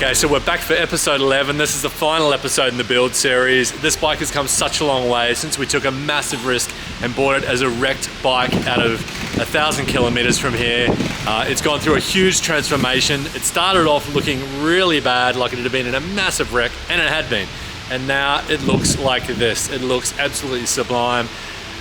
Okay, so we're back for episode 11. This is the final episode in the build series. This bike has come such a long way since we took a massive risk and bought it as a wrecked bike out of 1,000 kilometers from here. It's gone through a huge transformation. It started off looking really bad, like it had been in a massive wreck, and it had been. And now it looks like this. It looks absolutely sublime.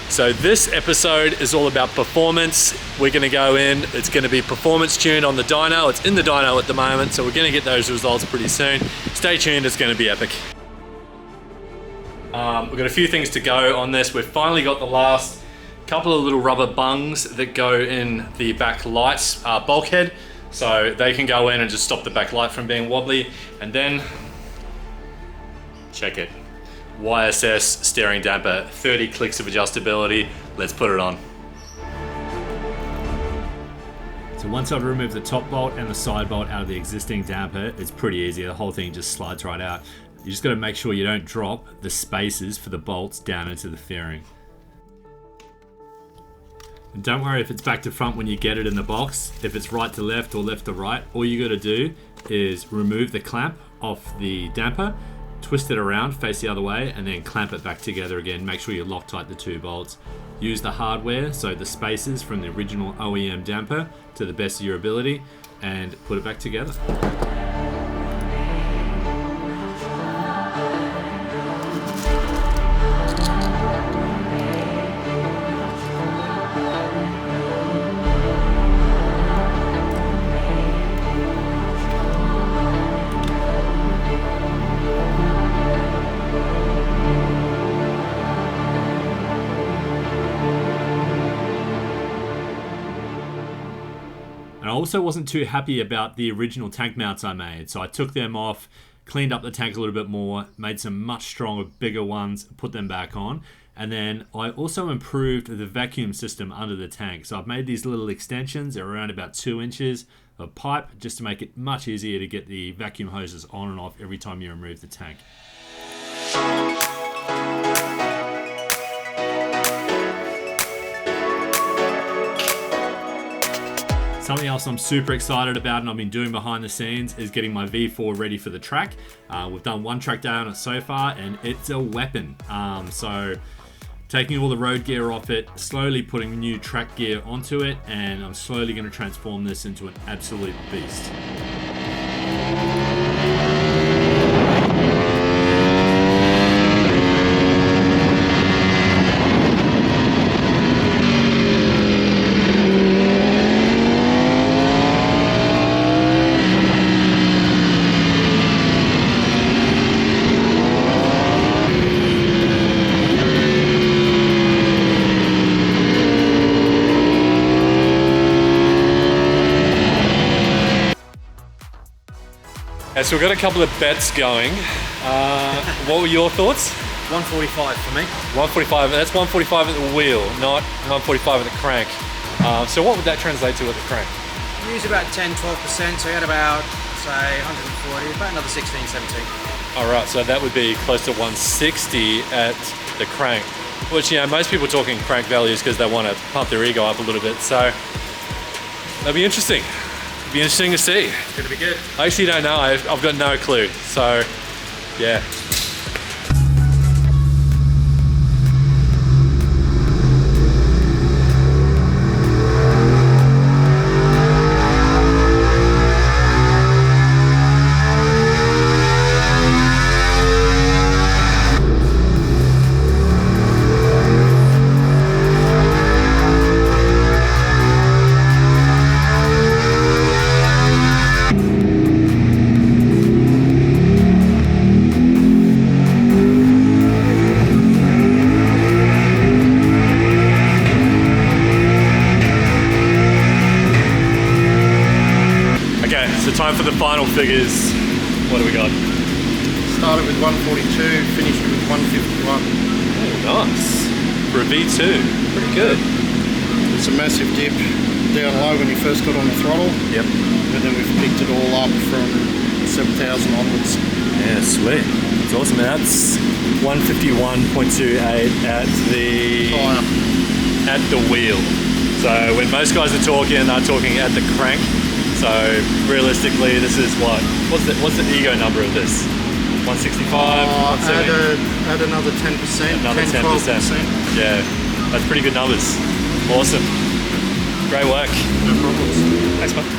So this episode is all about performance. We're gonna go in, it's gonna be performance tuned on the dyno. It's in the dyno at the moment, so we're gonna get those results pretty soon. Stay tuned, it's gonna be epic. We've got a few things to go on this. We've finally got the last couple of little rubber bungs that go in the back lights bulkhead. So they can go in and just stop the back light from being wobbly. And then, check it. YSS steering damper, 30 clicks of adjustability. Let's put it on. So once I've removed the top bolt and the side bolt out of the existing damper, it's pretty easy. The whole thing just slides right out. You just got to make sure you don't drop the spaces for the bolts down into the fairing. And don't worry if it's back to front when you get it in the box. If it's right to left or left to right, all you got to do is remove the clamp off the damper, twist it around, face the other way, and then clamp it back together again. Make sure you lock tight the two bolts. Use the hardware, so the spaces from the original OEM damper to the best of your ability, and put it back together. I also wasn't too happy about the original tank mounts I made, so I took them off, cleaned up the tank a little bit more, made some much stronger, bigger ones, put them back on, and then I also improved the vacuum system under the tank. So I've made these little extensions, they're around about 2 inches of pipe, just to make it much easier to get the vacuum hoses on and off every time you remove the tank. Something else I'm super excited about and I've been doing behind the scenes is getting my V4 ready for the track. We've done one track day on it so far and it's a weapon. So taking all the road gear off it, slowly putting new track gear onto it, and I'm slowly going to transform this into an absolute beast. So we've got a couple of bets going. What were your thoughts? 145 for me. 145, that's 145 at the wheel, not 145 at the crank. So what would that translate to at the crank? We use about 10-12%, so you had about, say, 140, about another 16-17. All right, so that would be close to 160 at the crank, which, you know, most people are talking crank values because they want to pump their ego up a little bit, so that'll be interesting. Be interesting to see. It's gonna be good. I actually don't know. I've got no clue. So, yeah. Time for the final figures. What do we got? Started with 142, finished with 151. Oh, nice. For a V2, pretty good. It's a massive dip down low when you first got on the throttle. Yep. And then we've picked it all up from 7,000 onwards. Yeah, sweet. That's awesome. That's 151.28 at the wheel. So when most guys are talking, they're talking at the crank. So realistically, this is what's the ego number of this? 165? Add another 10%. Another 10%. 12%. Yeah, that's pretty good numbers. Awesome. Great work. No problems. Thanks, man.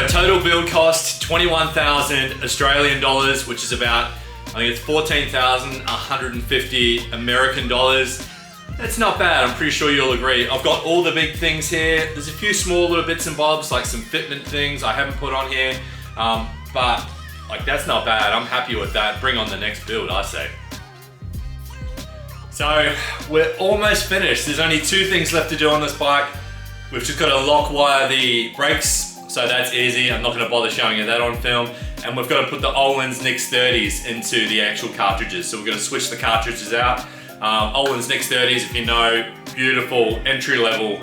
Total build cost, 21,000 Australian dollars, which is about, I think it's 14,150 American dollars. That's not bad, I'm pretty sure you'll agree. I've got all the big things here. There's a few small little bits and bobs, like some fitment things I haven't put on here. But like, that's not bad. I'm happy with that. Bring on the next build, I say. So we're almost finished. There's only 2 things left to do on this bike. We've just got to lock wire the brakes. So that's easy, I'm not going to bother showing you that on film. And we've got to put the Olin's Nix 30s into the actual cartridges. So we're going to switch the cartridges out. Olin's Nix 30s, if you know, beautiful entry-level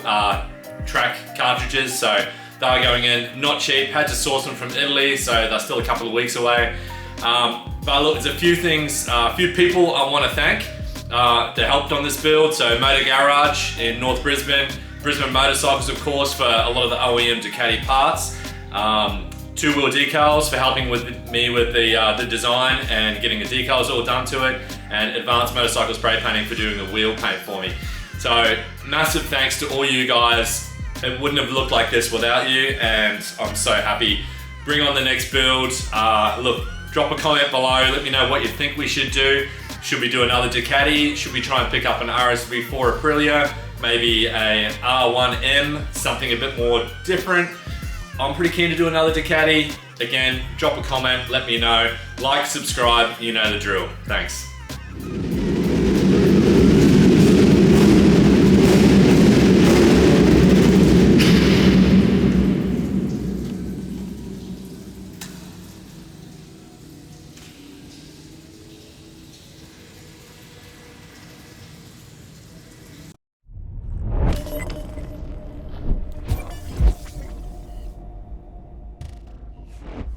track cartridges. So they're going in, not cheap, had to source them from Italy, so they're still a couple of weeks away. But look, there's a few things, a few people I want to thank that helped on this build. So Motor Garage in North Brisbane, Brisbane Motorcycles, of course, for a lot of the OEM Ducati parts. Two Wheel Decals for helping me with the design and getting the decals all done to it, and Advanced Motorcycle Spray Painting for doing the wheel paint for me. So massive thanks to all you guys. It wouldn't have looked like this without you, and I'm so happy. Bring on the next build. Look, drop a comment below, let me know what you think we should do. Should we do another Ducati? Should we try and pick up an RSV4 Aprilia? Maybe a R1M, something a bit more different. I'm pretty keen to do another Ducati. Again, drop a comment, let me know. Like, subscribe, you know the drill. Thanks.